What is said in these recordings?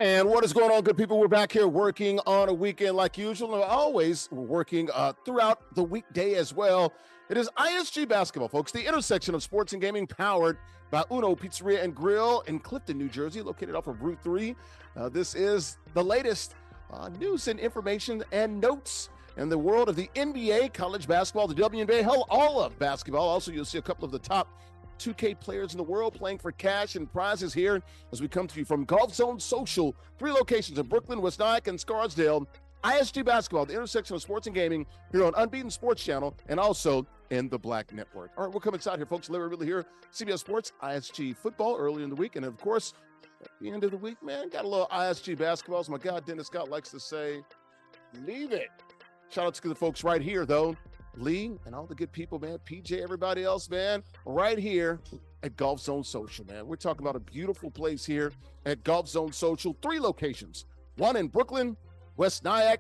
And what is going on, good people? We're back here working on a weekend like usual. And always, we're working throughout the weekday as well. It is ISG basketball, folks, the intersection of sports and gaming, powered by Uno Pizzeria and Grill in Clifton, New Jersey, located off of Route 3. This is the latest news and information and notes in the world of the NBA, college basketball, the WNBA, hell, all of basketball. Also, you'll see a couple of the top 2K players in the world playing for cash and prizes here as we come to you from Golf Zone Social, 3 locations in Brooklyn, West Nyack, and Scarsdale. ISG basketball, the intersection of sports and gaming, here on Unbeaten Sports Channel and also in the Black Network. All right, we'll come inside here, folks. Larry Ridley here, CBS Sports, ISG football early in the week. And of course, at the end of the week, man, got a little ISG basketball. As my guy Dennis Scott likes to say, leave it. Shout out to the folks right here, though. Lee and all the good people, man, PJ, everybody else, man, right here at Golf Zone Social, man. We're talking about a beautiful place here at Golf Zone Social, 3 locations, one in Brooklyn, West Nyack,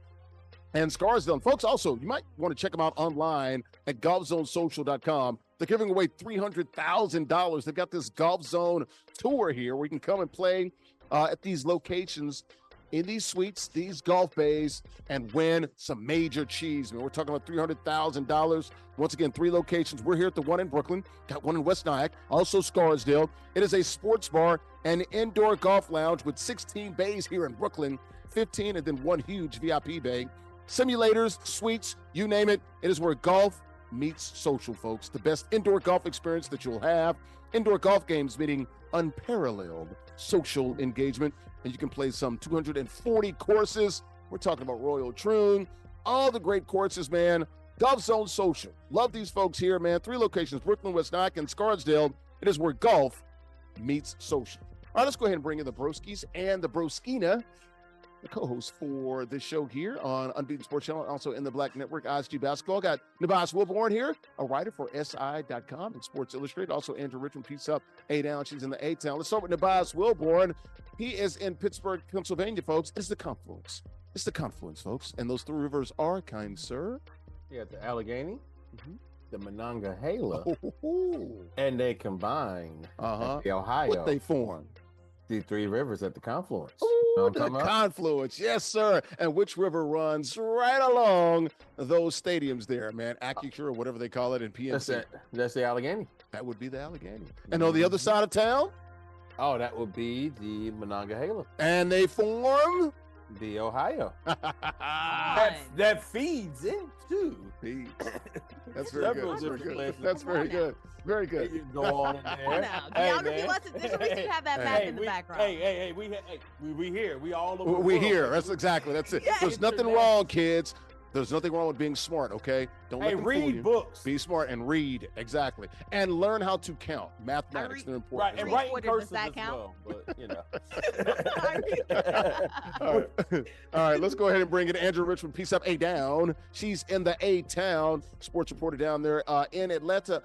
and Scarsdale. And folks, also, you might want to check them out online at golfzonesocial.com. They're giving away $300,000. They've got this Golf Zone tour here where you can come and play at these locations, in these suites, these golf bays, and win some major cheese. Man, we're talking about $300,000. Once again, 3 locations. We're here at the one in Brooklyn, got one in West Nyack, also Scarsdale. It is a sports bar and indoor golf lounge with 16 bays here in Brooklyn, 15, and then 1 huge VIP bay. Simulators, suites, you name it. It is where golf meets social, folks. The best indoor golf experience that you'll have. Indoor golf games meaning unparalleled social engagement. And you can play some 240 courses. We're talking about Royal Troon, all the great courses, man. Golf Zone Social. Love these folks here, man. 3 locations, Brooklyn, West Nyack, and Scarsdale. It is where golf meets social. All right, let's go ahead and bring in the Broskis and the Broskina, the co-host for this show here on Unbeaten Sports Channel, also in the Black Network, ISG Basketball. Got Nubyjas Wilborn here, a writer for SI.com and Sports Illustrated. Also, Andrea Richmond, piece up A-Down. She's in the A-Town. Let's start with Nubyjas Wilborn. He is in Pittsburgh, Pennsylvania, folks. It's the confluence. It's the confluence, folks. And those 3 rivers are, kind sir. You got the Allegheny, the Monongahela, and they combine the Ohio. What they form? The 3 rivers at the confluence. Ooh, the confluence, yes, sir. And which river runs right along those stadiums there, man? Acura, whatever they call it in PNC. That's the Allegheny. That would be the Allegheny. And on the other side of town? Oh, that would be the Monongahela. And they form? The Ohio. that feeds into. That's very good. That's very good. That's very good. Very good. You go on in there. Geography lesson. There's a reason you have that map in the background. We here. We all over. We here. That's exactly. That's it. Yes. There's nothing wrong, kids. There's nothing wrong with being smart, okay? Don't let them fool you. Read books. Be smart and read, exactly. And learn how to count. Mathematics, they're important. Right, and write in cursive as well, but, you know. All right, let's go ahead and bring in Andrea Richmond, piece up A-Down. She's in the A-Town, sports reporter down there in Atlanta.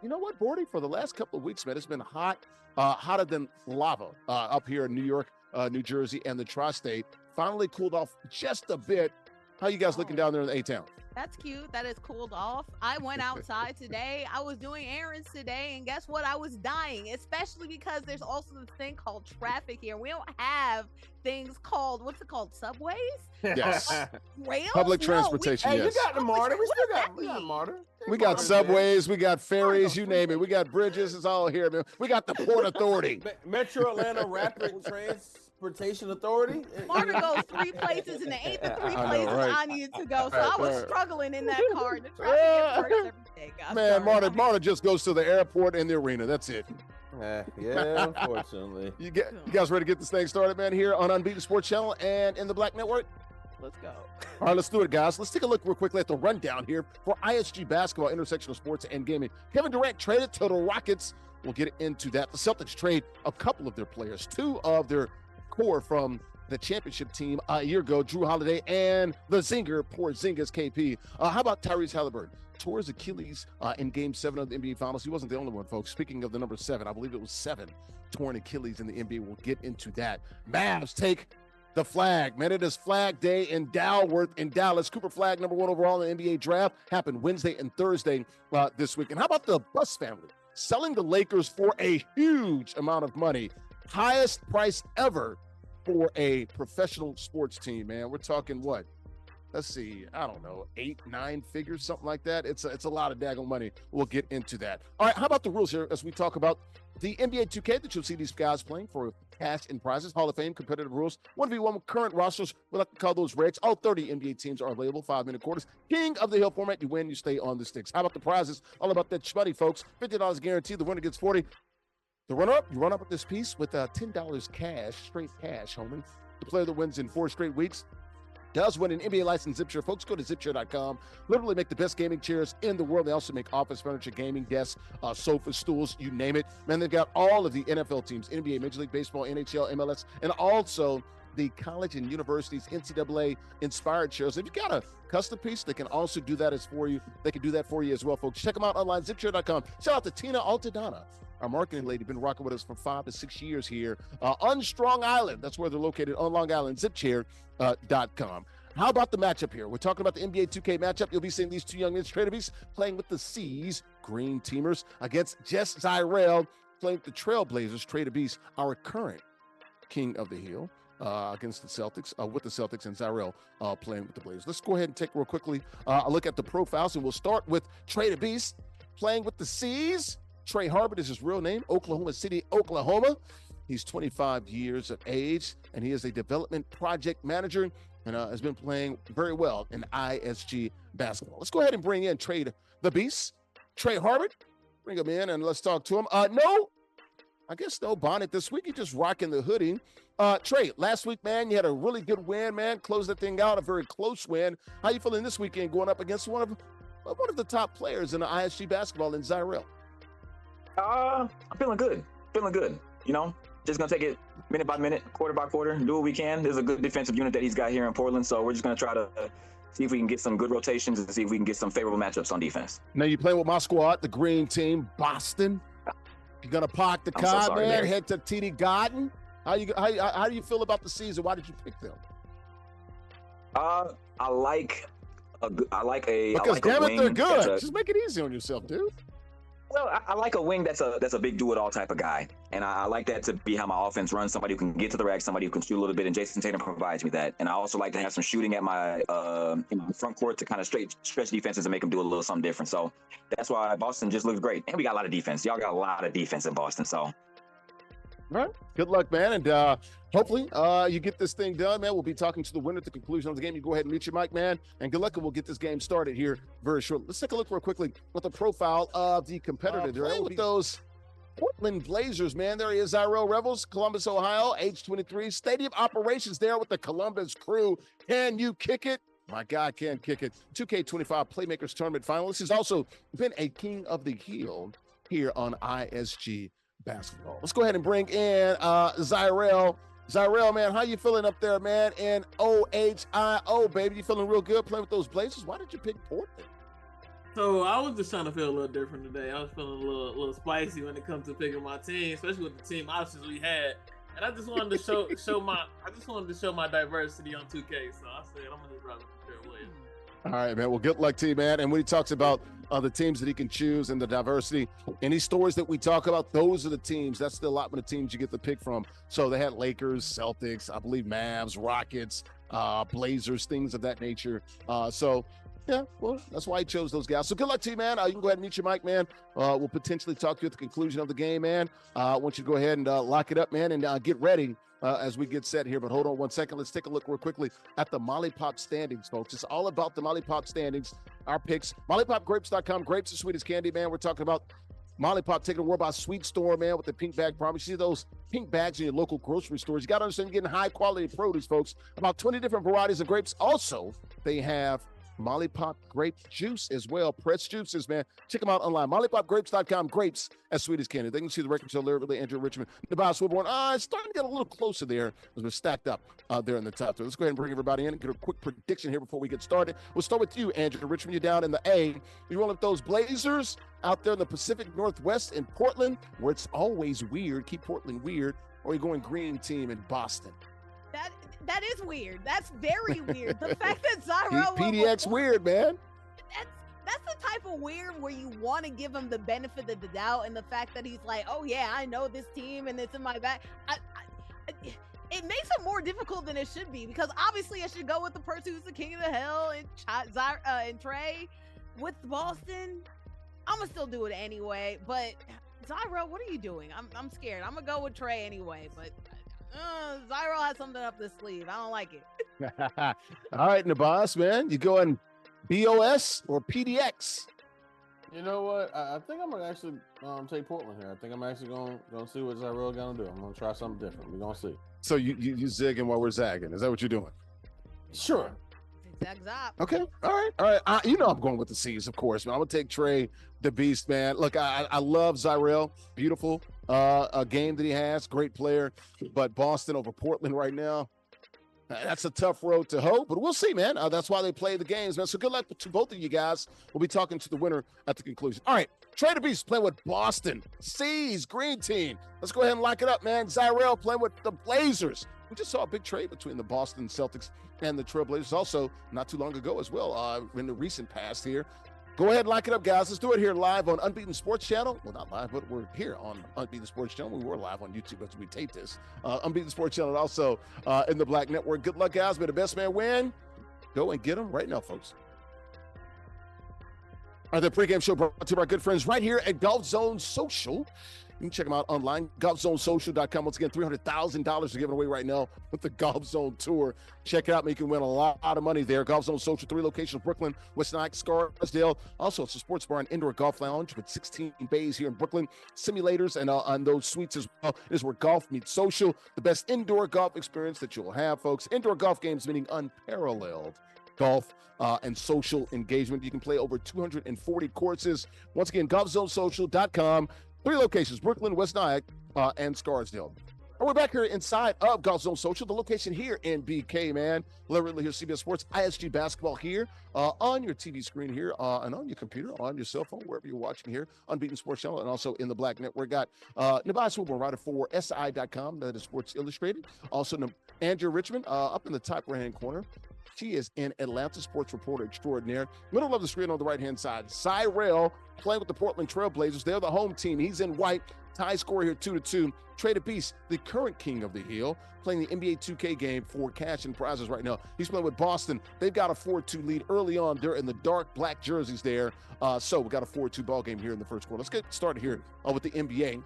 You know what, Bordy? For the last couple of weeks, man, it's been hot, hotter than lava up here in New York, New Jersey, and the tri-state. Finally cooled off just a bit. How you guys looking down there in the A-Town? That's cute. That is cooled off. I went outside today. I was doing errands today, and guess what? I was dying, especially because there's also this thing called traffic here. We don't have things called, what's it called, subways? Yes. Rails? Public transportation, Hey, yes. you got the MARTA. We got MARTA. We got subways, we got ferries, you name it. We got bridges. It's all here, man. We got the Port Authority. Metro Atlanta Rapid Transportation Authority. MARTA goes 3 places, and there ain't the 3 places I needed to go. So I was struggling in that car. The traffic at first every day, guys. Man, MARTA just goes to the airport and the arena. That's it. Yeah, unfortunately. You guys ready to get this thing started, man, here on Unbeaten Sports Channel and in the Black Network? Let's go. All right, let's do it, guys. Let's take a look real quickly at the rundown here for ISG basketball, intersection of sports and gaming. Kevin Durant traded to the Rockets. We'll get into that. The Celtics trade a couple of their players, 2 of their core from the championship team a year ago, Drew Holiday and the Zinger, Porzingis KP. How about Tyrese Haliburton? Tore his Achilles in Game 7 of the NBA Finals. He wasn't the only one, folks. Speaking of the number 7, I believe it was 7 torn Achilles in the NBA. We'll get into that. Mavs take the Flagg. Man, it is Flagg Day in Dalworth in Dallas. Cooper Flagg, number 1 overall in the NBA draft, happened Wednesday and Thursday this week. And how about the Buss family selling the Lakers for a huge amount of money? Highest price ever for a professional sports team, man. We're talking what? Let's see, I don't know, 8-9 figures, something like that. It's a lot of daggone money. We'll get into that. All right, how about the rules here as we talk about the NBA 2K that you'll see these guys playing for cash and prizes, Hall of Fame, competitive rules, 1v1 with current rosters. We like to call those regs. All 30 NBA teams are available, 5-minute quarters. King of the Hill format, you win, you stay on the sticks. How about the prizes? All about that money, folks. $50 guaranteed. The winner gets 40. The runner-up, you run up with this piece with $10 cash, straight cash, homie. The player that wins in 4 straight weeks does win an NBA licensed zip chair. Folks, go to zipchair.com. Literally make the best gaming chairs in the world. They also make office furniture, gaming desks, sofas, stools, you name it. Man, they've got all of the NFL teams, NBA, Major League Baseball, NHL, MLS, and also the college and universities, NCAA inspired chairs. If you got a custom piece, they can also do that as for you. They can do that for you as well, folks. Check them out online, zipchair.com. Shout out to Tina Altadonna, our marketing lady, been rocking with us for 5 to 6 years here on Strong Island. That's where they're located, on Long Island, zipchair.com. How about the matchup here? We're talking about the NBA 2K matchup. You'll be seeing these two young men, TreyDaBeast, playing with the C's, Green Teamers, against JustZyrell, playing with the Trailblazers, TreyDaBeast, our current King of the Hill, against the Celtics, with the Celtics, and Zyrell playing with the Blazers. Let's go ahead and take real quickly a look at the profiles, and we'll start with TreyDaBeast, playing with the C's. Trey Harbert is his real name, Oklahoma City, Oklahoma. He's 25 years of age, and he is a development project manager and has been playing very well in ISG basketball. Let's go ahead and bring in TreyDaBeast, Trey Harbert. Bring him in and let's talk to him. No bonnet this week. You're just rocking the hoodie. Trey, last week, man, you had a really good win, man. Closed that thing out, a very close win. How you feeling this weekend going up against one of the top players in the ISG basketball in Zyrell? I'm feeling good. You know, just gonna take it minute by minute, quarter by quarter, do what we can. There's a good defensive unit that he's got here in Portland, so we're just gonna try to see if we can get some good rotations and see if we can get some favorable matchups on defense. Now you playing with my squad, the Green Team, Boston. You're gonna park the car, man. Head to TD Garden. How do you feel about the season? Why did you pick them? I like a damn it, they're good. Just make it easy on yourself, dude. Well, I like a wing that's a big do-it-all type of guy, and I like that to be how my offense runs. Somebody who can get to the rack, somebody who can shoot a little bit, and Jason Tatum provides me that. And I also like to have some shooting at my in my front court to kind of stretch defenses and make them do a little something different. So that's why Boston just looks great, and we got a lot of defense. Y'all got a lot of defense in Boston, so. All right. Good luck, man. And hopefully you get this thing done, man. We'll be talking to the winner at the conclusion of the game. You go ahead and mute your mic, man. And good luck, and we'll get this game started here very shortly. Let's take a look real quickly at the profile of the competitor. They're with those Portland Blazers, man. There he is, Zyrell Rebels, Columbus, Ohio, age 23. Stadium operations there with the Columbus crew. Can you kick it? My guy can kick it. 2K25 Playmakers Tournament finalist. He's also been a King of the Hill here on ISG basketball. Let's go ahead and bring in Zyrell. Zyrell, man, how you feeling up there, man? In OHIO, baby. You feeling real good playing with those Blazers? Why did you pick Portland? So I was just trying to feel a little different today. I was feeling a little spicy when it comes to picking my team, especially with the team options we had. And I just wanted to show my diversity on 2K. So I said I'm gonna just run with Trey Williams. All right, man. Well, good luck to you, man. And when he talks about the teams that he can choose and the diversity, any stories that we talk about, those are the teams. That's the allotment of teams you get to pick from. So they had Lakers, Celtics, I believe Mavs, Rockets, Blazers, things of that nature. Yeah, well, that's why he chose those guys. So good luck to you, man. You can go ahead and mute your mic, man. We'll potentially talk to you at the conclusion of the game, man. I want you to go ahead and lock it up, man, and get ready as we get set here. But hold on one second. Let's take a look real quickly at the Molly Pop standings, folks. It's all about the Molly Pop standings, our picks. MollyPopGrapes.com. Grapes, the sweetest candy, man. We're talking about Molly Pop taking the world by Sweet Store, man, with the pink bag promise. You see those pink bags in your local grocery stores. You got to understand you're getting high-quality produce, folks. About 20 different varieties of grapes. Also, they have Molly Pop grape juice as well. Press juices, man. Check them out online. MollyPopGrapes.com. Grapes as sweet as candy. They can see the record show there. Really, Andrea, Richmond, Nubyjas, Wilborn. It's starting to get a little closer there as we're stacked up there in the top three. Let's go ahead and bring everybody in and get a quick prediction here before we get started. We'll start with you, Andrea, Richmond. You're down in the A. You rolling with those Blazers out there in the Pacific Northwest in Portland, where it's always weird. Keep Portland weird. Or you're going Green Team in Boston. That is weird. That's very weird. The fact that Zyrell PDX weird, man. That's the type of weird where you want to give him the benefit of the doubt, and the fact that he's like, oh yeah, I know this team and it's in my back. it makes it more difficult than it should be, because obviously I should go with the person who's the king of the hill and Trey with Boston. I'm gonna still do it anyway, but Zyrell, what are you doing? I'm scared. I'm gonna go with Trey anyway, but Zyrell has something up his sleeve. I don't like it. All right, Nubyjas, man, you going BOS or PDX? You know what? I think I'm gonna actually take Portland here. I think I'm actually gonna see what Zyrell gonna do. I'm gonna try something different. We're gonna see. So you zigging while we're zagging? Is that what you're doing? Sure. Zag zap. Okay. All right. You know I'm going with the C's, of course, man. I'm gonna take TreyDaBeast, man. Look, I love Zyrell. Beautiful a game that he has. Great player. But Boston over Portland right now, that's a tough road to hoe, but we'll see, man. That's why they play the games, man. So good luck to both of you guys. We'll be talking to the winner at the conclusion. All right, TreyDaBeast playing with Boston. C's, green team. Let's go ahead and lock it up, man. Zyrell playing with the Blazers. We just saw a big trade between the Boston Celtics and the Trailblazers also not too long ago as well, in the recent past here. Go ahead and lock it up, guys. Let's do it here live on Unbeaten Sports Channel. Well, not live, but we're here on Unbeaten Sports Channel. We were live on YouTube as we tape this. Unbeaten Sports Channel, also in the Black Network. Good luck, guys. May the best man win. Go and get them right now, folks. All right, the pregame show brought to our good friends right here at Golf Zone Social. You can check them out online, golfzonesocial.com. Once again, $300,000 are given away right now with the Golf Zone Tour. Check it out, man. You can win a lot of money there. Golf Zone Social, 3 locations, Brooklyn, West Nyack, Scarsdale. Also, it's a sports bar and indoor golf lounge with 16 bays here in Brooklyn. Simulators and on those suites as well. It is where golf meets social. The best indoor golf experience that you'll have, folks. Indoor golf games meaning unparalleled golf and social engagement. You can play over 240 courses. Once again, golfzonesocial.com. 3 locations, Brooklyn, West Nyack, and Scarsdale. And we're back here inside of Golf Zone Social, the location here in BK, man. Ridley here, CBS Sports, ISG basketball here on your TV screen here and on your computer, on your cell phone, wherever you're watching here, Unbeaten Sports Channel, and also in the Black Network. Got Nubyjas Wilborn, writer for SI.com, that is Sports Illustrated. Also, Andrea Richmond up in the top right-hand corner. She is an Atlanta sports reporter extraordinaire. Middle of the screen on the right-hand side, Zyrell playing with the Portland Trailblazers. They're the home team. He's in white. Tie score here 2-2. TreyDaBeast, the current king of the hill, playing the NBA 2K game for cash and prizes right now. He's playing with Boston. They've got a 4-2 lead early on. They're in the dark black jerseys there. So we got a 4-2 ball game here in the first quarter. Let's get started here with the NBA.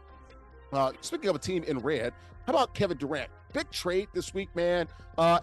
Speaking of a team in red, how about Kevin Durant? Big trade this week, man.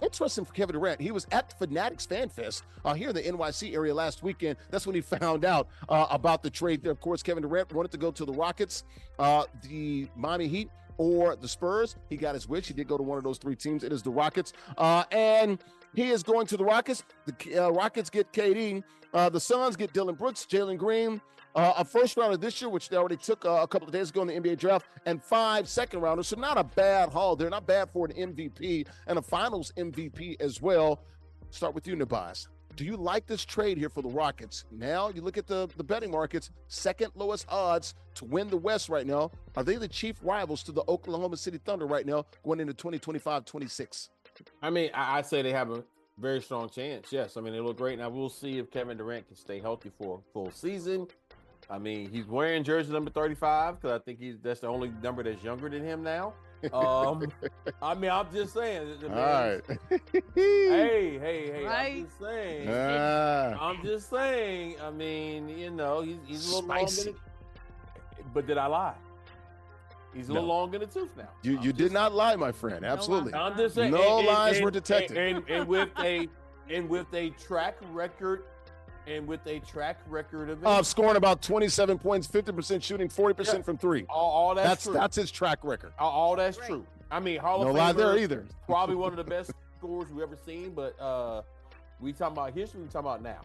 Interesting for Kevin Durant. He was at the Fanatics Fan Fest here in the NYC area last weekend. That's when he found out about the trade there. Of course, Kevin Durant wanted to go to the Rockets, the Miami Heat, or the Spurs. He got his wish. He did go to one of those 3 teams. It is the Rockets. And he is going to the Rockets. The Rockets get KD. The Suns get Dylan Brooks, Jalen Green, a first rounder this year, which they already took a couple of days ago in the NBA draft, and 5 second rounders. So not a bad haul. They're not bad for an MVP and a finals MVP as well. Start with you, Nubyjas. Do you like this trade here for the Rockets? Now you look at the betting markets, second lowest odds to win the West right now. Are they the chief rivals to the Oklahoma City Thunder right now going into 2025-26? I mean, I say they have a very strong chance. Yes. I mean, they look great. Now we'll see if Kevin Durant can stay healthy for a full season. I mean, he's wearing jersey number 35 because I think that's the only number that's younger than him now. I mean, I'm just saying. All right. Hey. Right. I'm just saying. I mean, you know, he's a little Spicy. long in it. But did I lie? He's a little long in the tooth now. You did not lie, my friend. Absolutely. I'm just saying. No lies were detected. And with a track record. And with a track record of scoring about 27 points, 50% shooting, 40% from 3. All that's true. That's his track record. All that's true. I mean, Hall of Famer, no lie there either. Probably one of the best scorers we've ever seen. But we talking about history. We talking about now.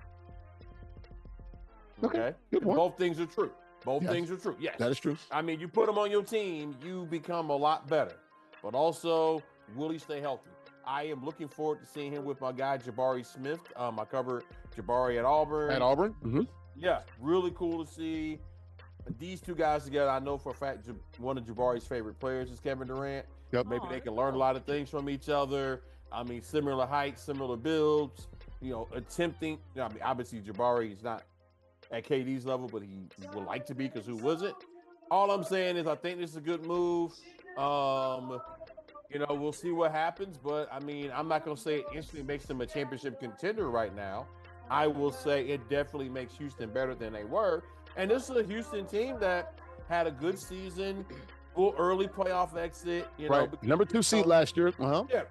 Okay. Good point. Both things are true. Both things are true. Yes, that is true. I mean, you put him on your team, you become a lot better. But also, will he stay healthy? I am looking forward to seeing him with my guy Jabari Smith. I covered Jabari at Auburn. Mm-hmm. Yeah, really cool to see these 2 guys together. I know for a fact one of Jabari's favorite players is Kevin Durant. Yep. Maybe they can learn a lot of things from each other. I mean, similar heights, similar builds. You know, attempting. I mean, obviously Jabari is not at KD's level, but he would like to be because who wasn't? All I'm saying is I think this is a good move. You know, we'll see what happens, but I mean, I'm not going to say it instantly makes them a championship contender right now. I will say it definitely makes Houston better than they were. And this is a Houston team that had a good season, early playoff exit. You know, number 2 seed last year. Yeah.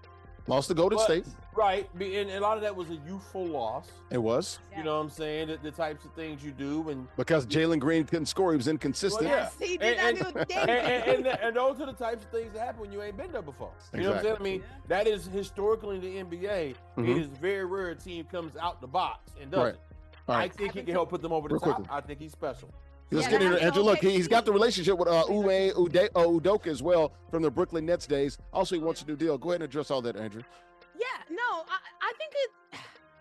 Lost to Golden State. Right. And a lot of that was a youthful loss. It was. You know what I'm saying? The types of things you do. And because Jalen Green couldn't score, he was inconsistent. Well, yeah. He did not do a thing. And those are the types of things that happen when you ain't been there before. You know what I'm saying? I mean, that is historically in the NBA, it is very rare a team comes out the box and does it. I think he can help put them over the top. Quickly. I think he's special. Let's get into Andrew. Look, he's got the relationship with Uwe Udoka as well from the Brooklyn Nets days. Also, he wants a new deal. Go ahead and address all that, Andrew. Yeah, no, I think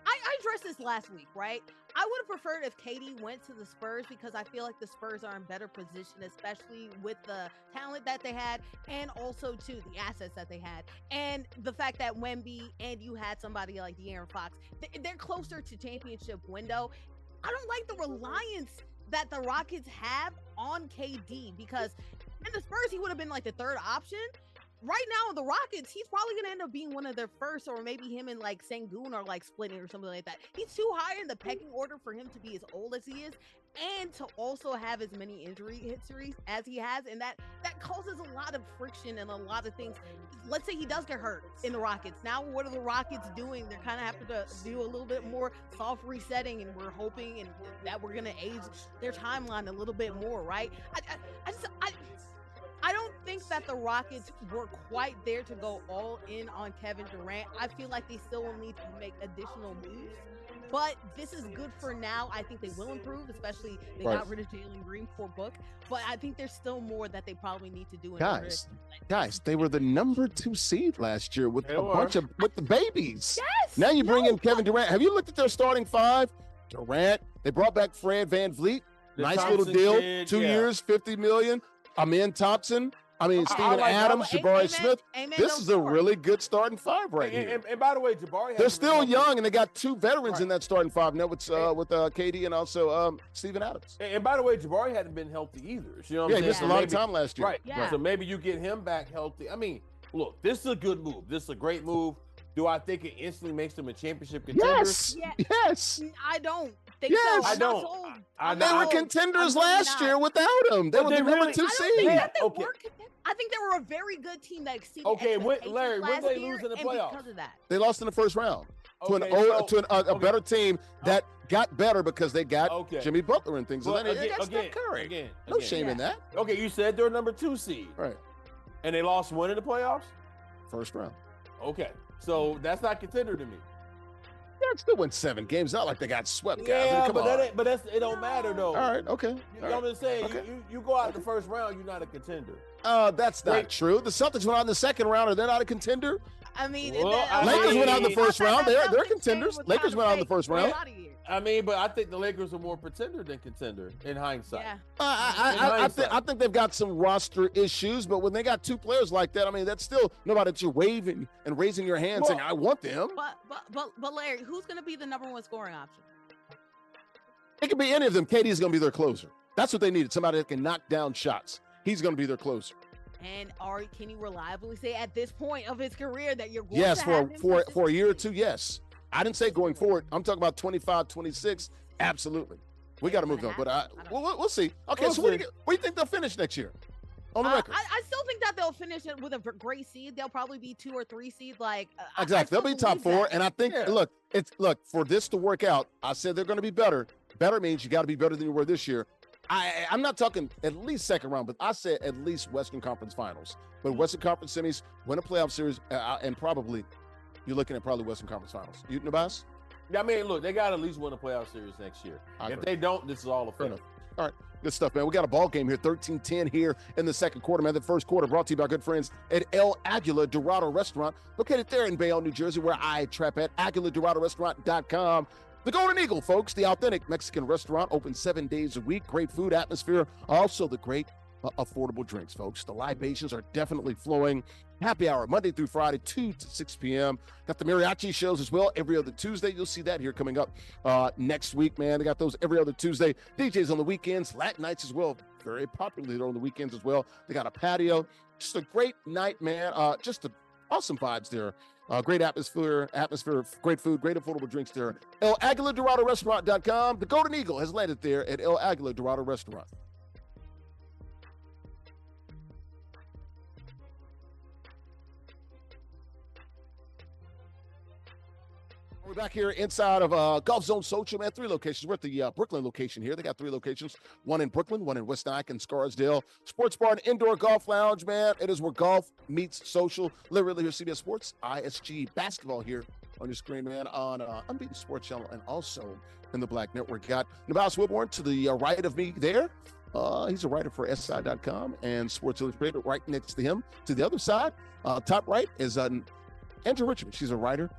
I addressed this last week, right? I would have preferred if KD went to the Spurs because I feel like the Spurs are in better position, especially with the talent that they had and also, too, the assets that they had. And the fact that Wemby and you had somebody like De'Aaron Fox, they're closer to championship window. I don't like the reliance that the Rockets have on KD because in the Spurs, he would have been like the third option. Right now, the Rockets, he's probably going to end up being one of their first, or maybe him and like Sengun are like splitting or something like that. He's too high in the pecking order for him to be as old as he is and to also have as many injury histories as he has. And that causes a lot of friction and a lot of things. Let's say he does get hurt in the Rockets. Now, what are the Rockets doing? They're kind of having to do a little bit more soft resetting, and we're hoping that we're going to age their timeline a little bit more, right? I don't think that the Rockets were quite there to go all in on Kevin Durant. I feel like they still will need to make additional moves, but this is good for now. I think they will improve, especially they got rid of Jalen Green for Book, but I think there's still more that they probably need to do. Guys, they were the number 2 seed last year with with the babies. Yes. Now you bring in Kevin Durant. Have you looked at their starting 5? Durant. They brought back Fred VanVleet. Nice little deal. 2 years, $50 million. Amen Thompson. Steven Adams, Jabari Smith. This is a really good starting 5 here. And by the way, Jabari, they're still young, and they got 2 veterans in that starting 5 now with KD and also Steven Adams. And by the way, Jabari hadn't been healthy either. You know what I'm saying? He missed a lot of time last year. Right. Yeah. So maybe you get him back healthy. I mean, look, this is a good move. This is a great move. Do I think it instantly makes them a championship contender? Yes. I don't think so. I don't. They were contenders last year without him. They were the number 2 seed. I think they were a very good team that exceeded Larry, when they lose in the playoffs? Because of that. They lost in the first round to a better team that got better because they got Jimmy Butler and things. And then they got Steph Curry. No shame in that. Okay, you said they're number 2 seed. Right. And they lost when in the playoffs? First round. Okay. So that's not contender to me. Yeah, it still won 7 games. Not like they got swept, guys. Yeah, but it don't matter though. All right, okay. You know what I'm saying? You go out in the first round, you're not a contender. That's not true. The Celtics went out in the second round. Are they not a contender? Lakers went out in the first round. They're contenders. Lakers went out in the first round. But I think the Lakers are more pretender than contender in hindsight. Yeah. I think they've got some roster issues, but when they got 2 players like that, that's still nobody that you're waving and raising your hand saying, I want them. But Larry, who's going to be the number 1 scoring option? It could be any of them. KD's going to be their closer. That's what they needed. Somebody that can knock down shots. He's going to be their closer. And can you reliably say at this point of his career that you're going to have him for a year or 2, yes. I didn't say going forward. I'm talking about 25, 26. Absolutely. We got to move on. But we'll see. Okay, so where do you think they'll finish next year? On the record. I still think that they'll finish it with a great seed. They'll probably be 2 or 3 seed. Exactly. They'll be top 4. And I think, look, for this to work out, I said they're going to be better. Better means you got to be better than you were this year. I'm not talking at least second round, but I said at least Western Conference Finals. But Western Conference semis, win a playoff series, and probably you're looking at probably Western Conference Finals. You, Nubyjas? Look, they got to at least win a playoff series next year. If they don't, this is all a failure. All right. Good stuff, man. We got a ball game here, 13-10 here in the second quarter, man. The first quarter brought to you by our good friends at El Aguila Dorado Restaurant, located there in Bayonne, New Jersey, where I trap at AguilaDoradoRestaurant.com. The Golden Eagle, folks, the authentic Mexican restaurant, open 7 days a week. Great food, atmosphere, also the great affordable drinks, folks. The libations are definitely flowing. Happy hour, Monday through Friday, 2 to 6 p.m. Got the mariachi shows as well every other Tuesday. You'll see that here coming up next week, man. They got those every other Tuesday. DJs on the weekends, Latin nights as well. Very popular on the weekends as well. They got a patio. Just a great night, man. Just a Awesome vibes there. Great atmosphere, great food, great affordable drinks there. ElAguilarDoradoRestaurant.com. The Golden Eagle has landed there at El Aguilar Dorado Restaurant. We're back here inside of Golf Zone Social, man. 3 locations. We're at the Brooklyn location here. They got 3 locations. One in Brooklyn, one in West Nyack and Scarsdale. Sports bar and indoor golf lounge, man. It is where golf meets social. Literally here, CBS Sports, ISG basketball here on your screen, man, on Unbeaten Sports Channel and also in the Black Network. Got Nubyjas Wilborn to the right of me there. He's a writer for SI.com and Sports Illustrated. Right next to him, to the other side, top right is Andrea Richmond. She's a writer,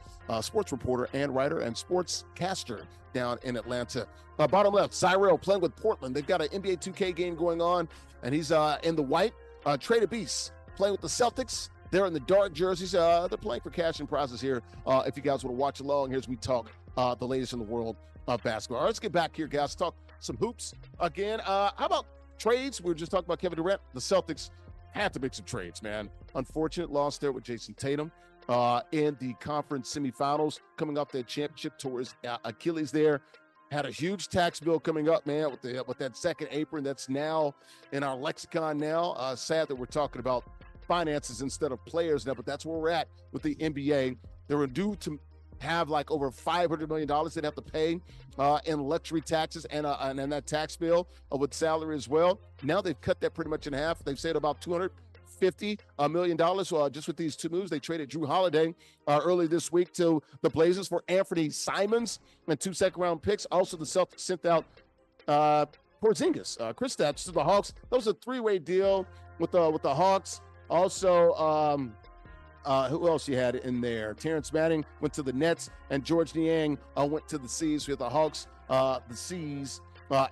sports reporter and writer and sportscaster down in Atlanta. Bottom left, JustZyrell playing with Portland. They've got an NBA 2K game going on, and he's in the white. TreyDaBeast playing with the Celtics. They're in the dark jerseys. They're playing for cash and prizes here. If you guys want to watch along, here's we talk the latest in the world of basketball. All right, let's get back here, guys. Talk some hoops again. How about trades? We were just talking about Kevin Durant. The Celtics had to make some trades, man. Unfortunate loss there with Jason Tatum. In the conference semifinals, coming off that championship towards Achilles there. Had a huge tax bill coming up, man, with that second apron that's now in our lexicon now. Sad that we're talking about finances instead of players now, but that's where we're at with the NBA. They were due to have like over $500 million they'd have to pay in luxury taxes and that tax bill with salary as well. Now they've cut that pretty much in half. They've said about $250 million just with these 2 moves. They traded Drew Holiday early this week to the Blazers for Anthony Simons and 2 second-round picks. Also, the Celtics sent out Porzingis, Kristaps to the Hawks. That was a 3-way deal with the Hawks. Also, who else you had in there? Terrence Manning went to the Nets, and George Niang went to the Seas. We had the Hawks, the Seas,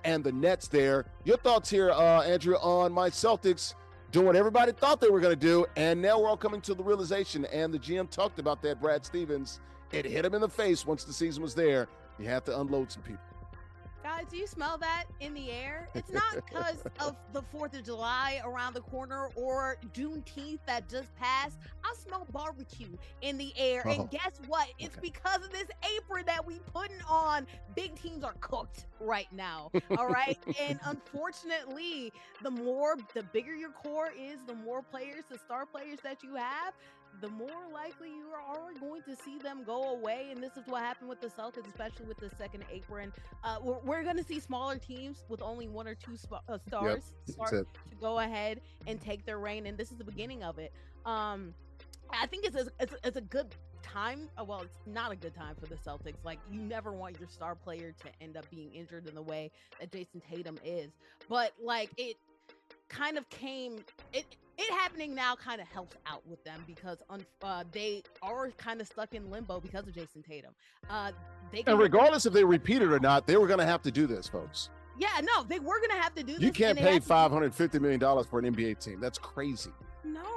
and the Nets there. Your thoughts here, Andrea, on my Celtics doing what everybody thought they were going to do, and now we're all coming to the realization, and the GM talked about that, Brad Stevens. It hit him in the face once the season was there. You have to unload some people. Guys, do you smell that in the air? It's not because of the 4th of July around the corner or Juneteenth that just passed. I smell barbecue in the air. Oh, and guess what? It's because of this apron that we putting on. Big teams are cooked right now. All right. And unfortunately, the bigger your core is, the more players, the star players that you have, the more likely you are going to see them go away. And this is what happened with the Celtics, especially with the second apron. We're going to see smaller teams with only 1 or 2 stars start to go ahead and take their reign. And this is the beginning of it. I think it's a good time. Well, it's not a good time for the Celtics. Like, you never want your star player to end up being injured in the way that Jason Tatum is. But like, it kind of came, it happening now kind of helps out with them because they are kind of stuck in limbo because of Jason Tatum. And regardless if they repeat it or not, they were going to have to do this, folks. Yeah, no, they were going to have to do this. You can't pay $550 million for an NBA team. That's crazy. No.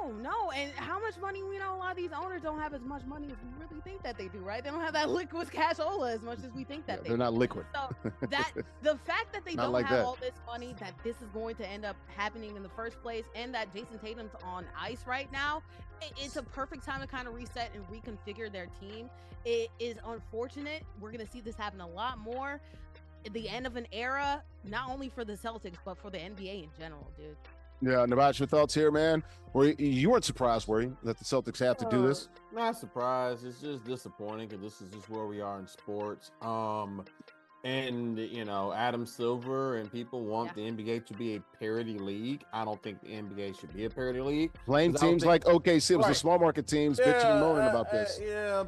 And how much money, a lot of these owners don't have as much money as we really think that they do, right? They don't have that liquid cashola as much as we think that they do. They're not liquid. So that the fact that they don't like have that. all this money, that this is going to end up happening in the first place, and that Jason Tatum's on ice right now, it's a perfect time to kind of reset and reconfigure their team. It is unfortunate. We're going to see this happen a lot more. The end of an era, not only for the Celtics, but for the NBA in general, dude. Yeah, Nubyjas, your thoughts here, man? You weren't surprised, were you, that the Celtics have to do this? Not surprised. It's just disappointing because this is just where we are in sports. And, Adam Silver and people want the NBA to be a parity league. I don't think the NBA should be a parity league. Blame teams like OKC. It was the small market teams bitching and moaning about this.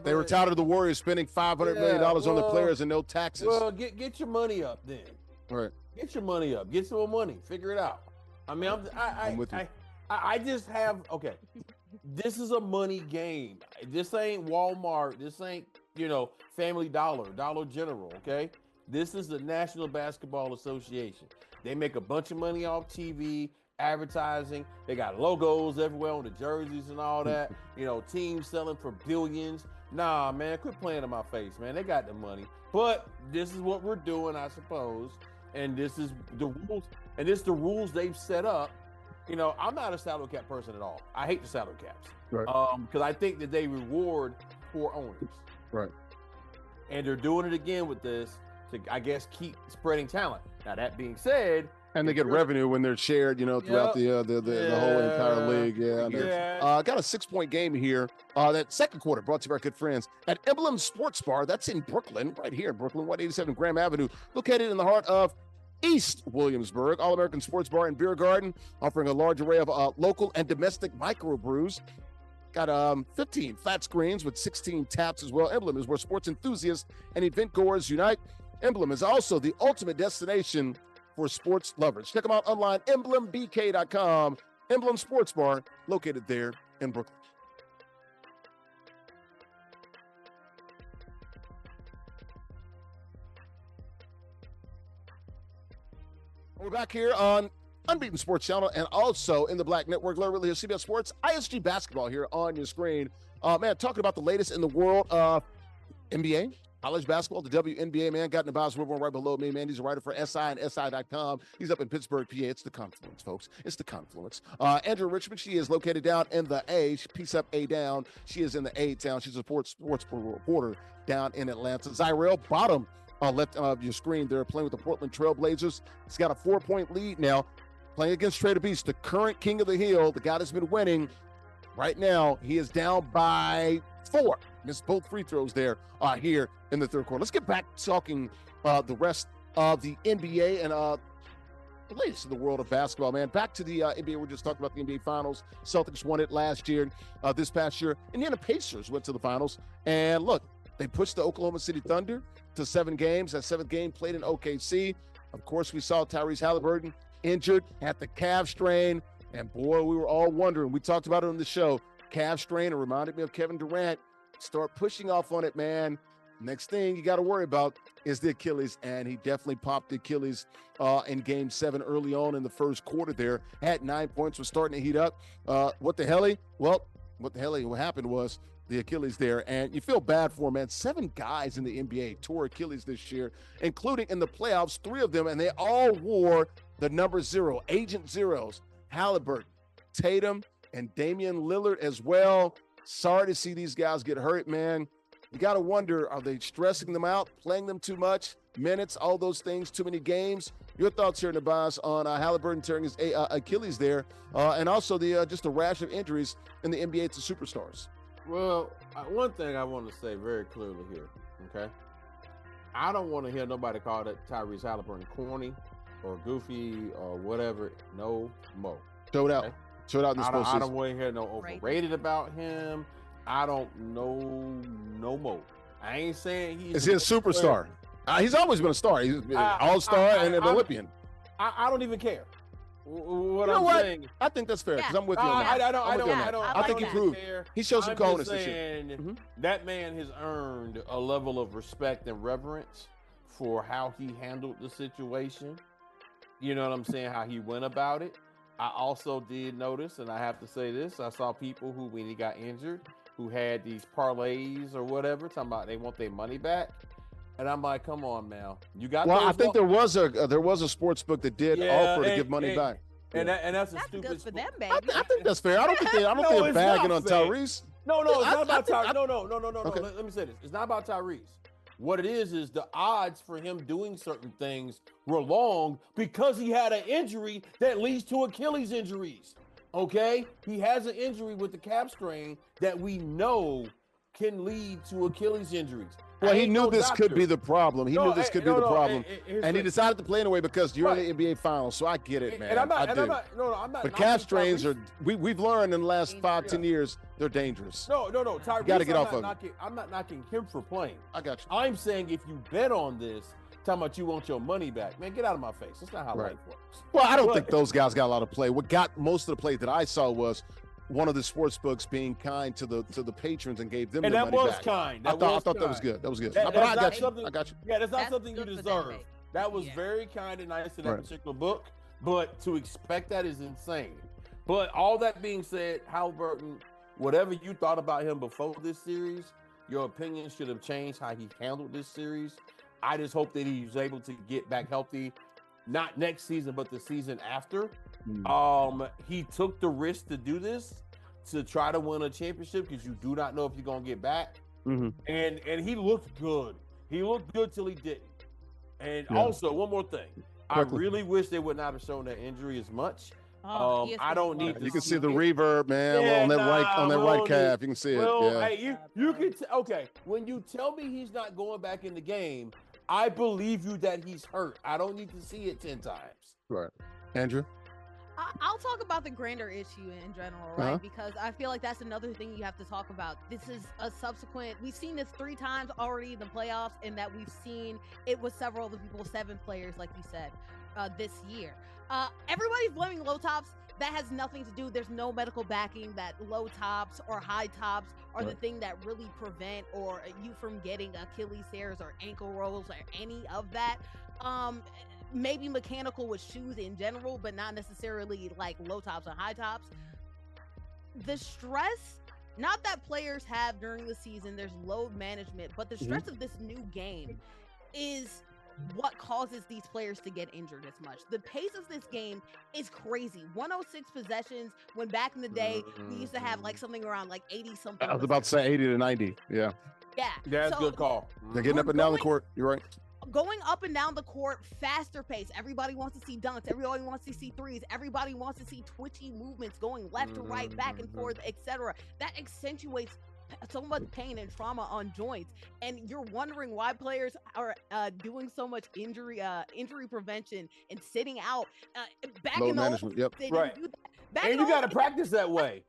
They were tired of the Warriors spending $500 million on the players and no taxes. Well, get your money up then. Right. Get your money up. Get some more money. Figure it out. I mean, I'm with you. I just have, okay, this is a money game. This ain't Walmart. This ain't, Family Dollar, Dollar General, okay? This is the National Basketball Association. They make a bunch of money off TV, advertising. They got logos everywhere on the jerseys and all that. Teams selling for billions. Nah, man, quit playing in my face, man. They got the money. But this is what we're doing, I suppose. And this is the rules. And this is the rules they've set up. I'm not a salary cap person at all. I hate the salary caps. Right. Because I think that they reward poor owners. Right. And they're doing it again with this to, I guess, keep spreading talent. Now, that being said, and they get revenue when they're shared, throughout the whole entire league. Yeah. Got a 6-point game here. That second quarter brought to you by our good friends at Emblem Sports Bar. That's in Brooklyn, right here in Brooklyn, 187 Graham Avenue, located in the heart of East Williamsburg. All-American Sports Bar and Beer Garden, offering a large array of local and domestic microbrews. Got 15 flat screens with 16 taps as well. Emblem is where sports enthusiasts and event goers unite. Emblem is also the ultimate destination for sports lovers. Check them out online, emblembk.com. Emblem Sports Bar, located there in Brooklyn. We're back here on Unbeaten Sports Channel and also in the Black Network. Larry Ridley here, CBS Sports, ISG basketball here on your screen. Man, talking about the latest in the world of NBA, college basketball, the WNBA, man. Got Nubyjas Wilborn right below me, man. He's a writer for SI and SI.com. He's up in Pittsburgh, PA. It's the Confluence, folks. It's the Confluence. Andrea Richmond, she is located down in the A. She piece up A down. She is in the A town. She's a sports reporter down in Atlanta. JustZyrell, bottom left of your screen there, playing with the Portland Trail Blazers. He's got a 4-point lead now, playing against TreyDaBeast, the current king of the hill, the guy that's been winning. Right now, he is down by 4. Missed both free throws there here in the third quarter. Let's get back talking the rest of the NBA and the latest in the world of basketball, man. Back to the NBA. We're just talking about the NBA Finals. Celtics won it last year, this past year. Indiana Pacers went to the Finals. And look, they pushed the Oklahoma City Thunder to 7 games. That 7th game played in OKC. Of course, we saw Tyrese Haliburton injured, had the calf strain. And boy, we were all wondering. We talked about it on the show. Calf strain. It reminded me of Kevin Durant. Start pushing off on it, man. Next thing you got to worry about is the Achilles, and he definitely popped the Achilles in Game 7 early on in the first quarter there. Had 9 points, was starting to heat up. What the hell? Well, what happened was the Achilles there, and you feel bad for him, man. 7 guys in the NBA tore Achilles this year, including in the playoffs, 3 of them, and they all wore the number 0, Agent Zeros. Haliburton, Tatum, and Damian Lillard as well. Sorry to see these guys get hurt, man. You got to wonder, are they stressing them out, playing them too much, minutes, all those things, too many games? Your thoughts here, Nubyjas, on Haliburton tearing his Achilles there, and also the just a rash of injuries in the NBA to superstars. Well, one thing I want to say very clearly here, okay? I don't want to hear nobody call that Tyrese Haliburton corny or goofy or whatever. No more. Showed out. Okay? Showed out this postseason. I don't want to hear no overrated about him. I don't know no more. I ain't saying he's a superstar. He's always been a star. He's been all-star and an Olympian. I don't even care. What you know I'm what? saying. I think that's fair because I'm with you on that. I think he proved. He showed some coldness this year. That man has earned a level of respect and reverence for how he handled the situation. You know what I'm saying? How he went about it. I also did notice, and I have to say this, I saw people who, when he got injured, who had these parlays or whatever, talking about they want their money back. And I'm like, come on, man. You got Well, I think there was a sports book that did offer to give money back. And that's a stupid good for them, baby. I think that's fair. I don't think they're bagging on Tyrese. No, it's not about Tyrese. No. Okay. Let me say this. It's not about Tyrese. What it is the odds for him doing certain things were long because he had an injury that leads to Achilles injuries. Okay? He has an injury with the calf strain that we know can lead to Achilles injuries. Well, he knew this could be the problem. He knew this could be the problem. And he decided to play anyway because you're in the NBA Finals. So I get it, man. I'm not. But calf strains are, we've learned in the last 5-10 years, they're dangerous. No. Tyrese, got to get off of it. I'm not knocking him for playing. I got you. I'm saying if you bet on this, talking about you want your money back, man, get out of my face. That's not how life works. Well, I don't think those guys got a lot of play. What got most of the play that I saw was one of the sports books being kind to the patrons and gave them the money back. And that was kind. I thought that was good. That was good. But I got you. Yeah, that's not something you deserve. That was very kind and nice in that particular book. But to expect that is insane. But all that being said, Haliburton, whatever you thought about him before this series, your opinion should have changed how he handled this series. I just hope that he's able to get back healthy, not next season, but the season after. He took the risk to do this to try to win a championship because you do not know if you're gonna get back. And he looked good. He looked good till he didn't. And also, one more thing. I really wish they would not have shown that injury as much. I don't need to. You can see the reverb, man, on that right calf. You can see it. Yeah. Hey, you can. Okay, when you tell me he's not going back in the game, I believe you that he's hurt. I don't need to see it 10 times. Right, Andrew. I'll talk about the grander issue in general, right? Because I feel like that's another thing you have to talk about. This is a subsequent. We've seen this 3 times already in the playoffs, and that we've seen it with several other people, 7 players, like you said, this year. Everybody's blaming low tops. That has nothing to do. There's no medical backing that low tops or high tops are the thing that really prevent or you from getting Achilles tears or ankle rolls or any of that. Maybe mechanical with shoes in general, but not necessarily like low tops and high tops. The stress, not that players have during the season, there's load management, but the stress of this new game is what causes these players to get injured as much. The pace of this game is crazy. 106 possessions, when back in the day, we used to have like something around like 80 something. I was about to say 80 to 90. Yeah. Yeah. That's a good call. They're getting up and down the court. You're right. Going up and down the court, faster pace. Everybody wants to see dunks. Everybody wants to see threes. Everybody wants to see twitchy movements going left to right, back and forth, etc. That accentuates so much pain and trauma on joints, and you're wondering why players are doing so much injury prevention and sitting out. Back Load in the management. Yep. they didn't do that. And you got to practice that way.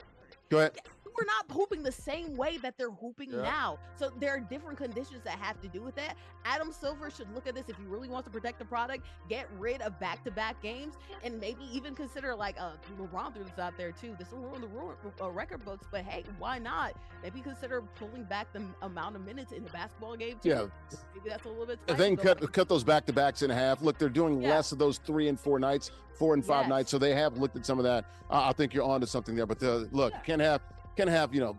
Go ahead. We're not hooping the same way that they're hooping now. So there are different conditions that have to do with that. Adam Silver should look at this. If he really wants to protect the product, get rid of back-to-back games, and maybe even consider like LeBron threw this out there too. This will ruin the record books, but hey, why not? Maybe consider pulling back the amount of minutes in the basketball game too. Yeah. Maybe that's a little bit. If they can cut those back-to-backs in half. Look, they're doing less of those 3 and 4 nights, 4 and 5 nights. So they have looked at some of that. I think you're onto something there. But look, can't have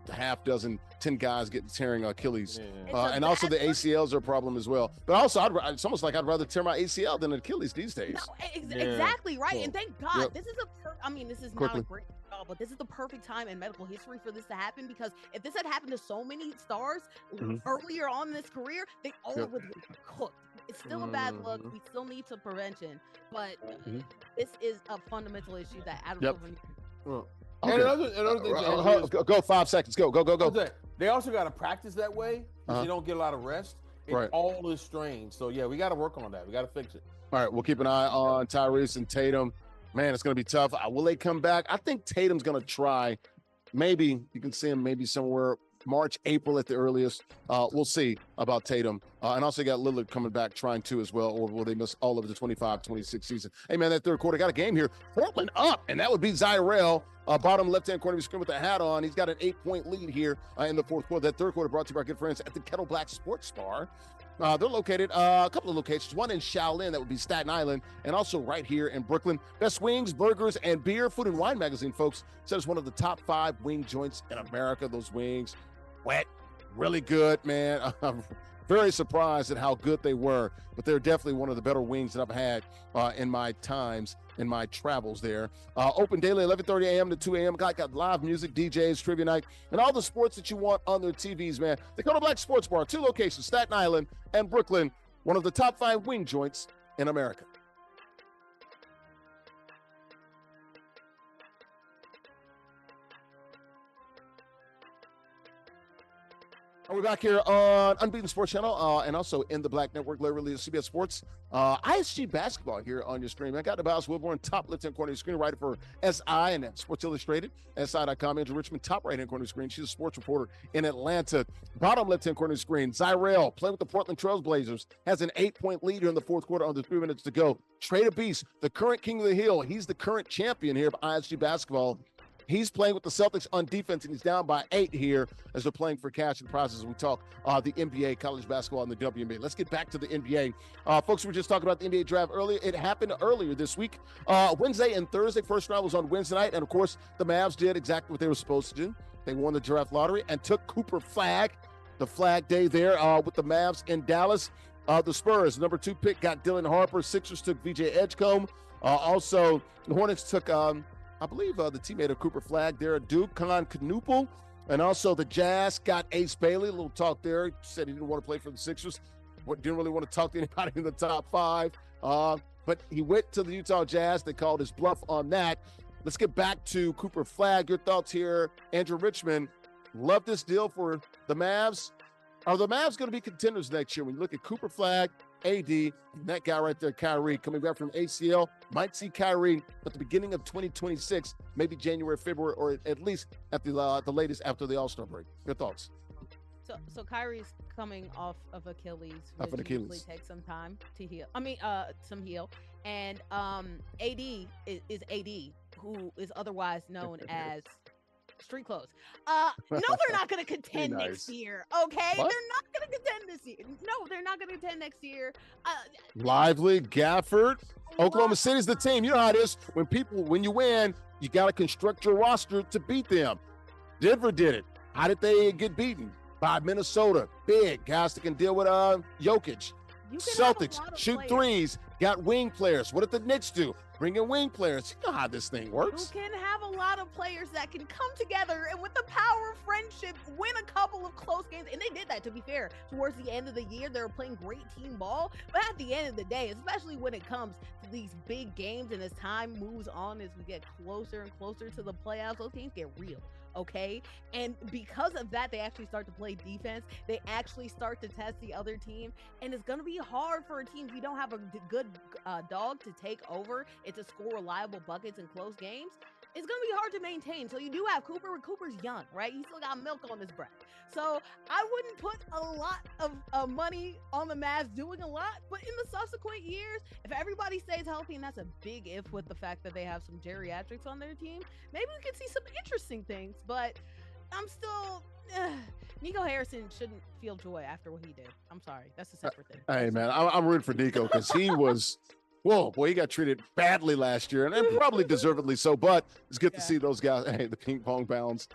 half dozen 10 guys tearing Achilles, and also the ACLs are a problem as well. But also, it's almost like I'd rather tear my ACL than Achilles these days. No, exactly right. And thank God, this is this is not a great call, but this is the perfect time in medical history for this to happen, because if this had happened to so many stars earlier on in this career, they all would have been cooked. It's still a bad look. We still need some prevention, but this is a fundamental issue that Adam Silver. Okay. Another thing, go 5 seconds. Go. They also got to practice that way because you don't get a lot of rest. It's all is strained. So, yeah, we got to work on that. We got to fix it. All right, we'll keep an eye on Tyrese and Tatum. Man, it's going to be tough. Will they come back? I think Tatum's going to try. Maybe you can see him maybe somewhere March, April at the earliest. We'll see about Tatum. And also you got Lillard coming back trying to as well, or will they miss all of the 25-26 season? Hey, man, that third quarter, got a game here. Portland up, and that would be JustZyrell. Bottom left-hand corner of the screen with the hat on. He's got an 8-point lead here in the fourth quarter. That third quarter brought to you by our good friends at the Kettle Black Sports Bar. They're located a couple of locations, one in Shaolin, that would be Staten Island, and also right here in Brooklyn. Best wings, burgers, and beer. Food and Wine magazine, folks, says one of the top 5 wing joints in America. Those wings, wet, really good, man. I'm very surprised at how good they were, but they're definitely one of the better wings that I've had in my travels there. Open daily 11:30 a.m. to 2 a.m. Got live music, DJs, trivia night, and all the sports that you want on their TVs, man. The Kettle Black Sports Bar, 2 locations, Staten Island and Brooklyn, one of the top 5 wing joints in America. We're back here on Unbeaten Sports Channel and also in the Black Network, literally CBS Sports. ISG basketball here on your screen. I got the Mamouzette Wilborn, top left-hand corner of your screen, writer for SI and Sports Illustrated, SI.com. Andrea Richmond, top right-hand corner of your screen. She's a sports reporter in Atlanta. Bottom left-hand corner of your screen, JustZyrell, playing with the Portland Trail Blazers, has an 8-point lead here in the fourth quarter under 3 minutes to go. TreyDaBeast, the current king of the hill. He's the current champion here of ISG basketball. He's playing with the Celtics on defense, and he's down by 8 here as they're playing for cash and prizes as we talk the NBA, college basketball, and the WNBA. Let's get back to the NBA. Folks, we were just talking about the NBA draft earlier. It happened earlier this week. Wednesday and Thursday. First round was on Wednesday night, and, of course, the Mavs did exactly what they were supposed to do. They won the draft lottery and took Cooper Flagg, the Flagg day there with the Mavs in Dallas. The Spurs, number 2 pick, got Dylan Harper. Sixers took VJ Edgecombe. Also, the Hornets took, I believe, the teammate of Cooper Flagg there at Duke, Con Knuppel. And also the Jazz got Ace Bailey. A little talk there. He said he didn't want to play for the Sixers. Didn't really want to talk to anybody in the top 5. But he went to the Utah Jazz. They called his bluff on that. Let's get back to Cooper Flagg. Your thoughts here, Andrew Richmond. Love this deal for the Mavs. Are the Mavs going to be contenders next year? When you look at Cooper Flagg, AD, and that guy right there, Kyrie, coming back from ACL, might see Kyrie at the beginning of 2026, maybe January, February, or at least at the latest after the All-Star break. Your thoughts? So Kyrie's coming off of Achilles, Off which of Achilles. usually takes some time to heal. Some heal. And AD is AD, who is otherwise known as street clothes. No, they're not going to contend Nice. next year. Okay, What? they're not going to contend this year. No, they're not going to contend next year. Lively, Gafford, Oklahoma City's the team. You know how it is. When you win, you got to construct your roster to beat them. Denver did it. How did they get beaten? By Minnesota. Big guys that can deal with Jokic. You can have a Celtics lot of shoot players. threes, got wing players. What did the Knicks do? Bring in wing players. You know how this thing You works. can have a lot of players that can come together and with the power of friendship win a couple of close games. And they did that, to be fair. Towards the end of the year, they were playing great team ball. But at the end of the day, especially when it comes to these big games and as time moves on, as we get closer and closer to the playoffs, those games get real. Okay, and because of that, they actually start to play defense. They actually start to test the other team, and it's going to be hard for a team if you don't have a good dog to take over and to score reliable buckets in close games. It's going to be hard to maintain. So you do have Cooper, but Cooper's young, right? He's still got milk on his breath. So I wouldn't put a lot of money on the Mavs doing a lot, but in the subsequent years, if everybody stays healthy, and that's a big if with the fact that they have some geriatrics on their team, maybe we could see some interesting things. But I'm still, Nico Harrison shouldn't feel joy after what he did. I'm sorry. That's a separate thing. Hey, man, I'm rooting for Nico because he was, whoa, boy, he got treated badly last year, and probably deservedly so. But it's good to see those guys. Hey, the ping pong balls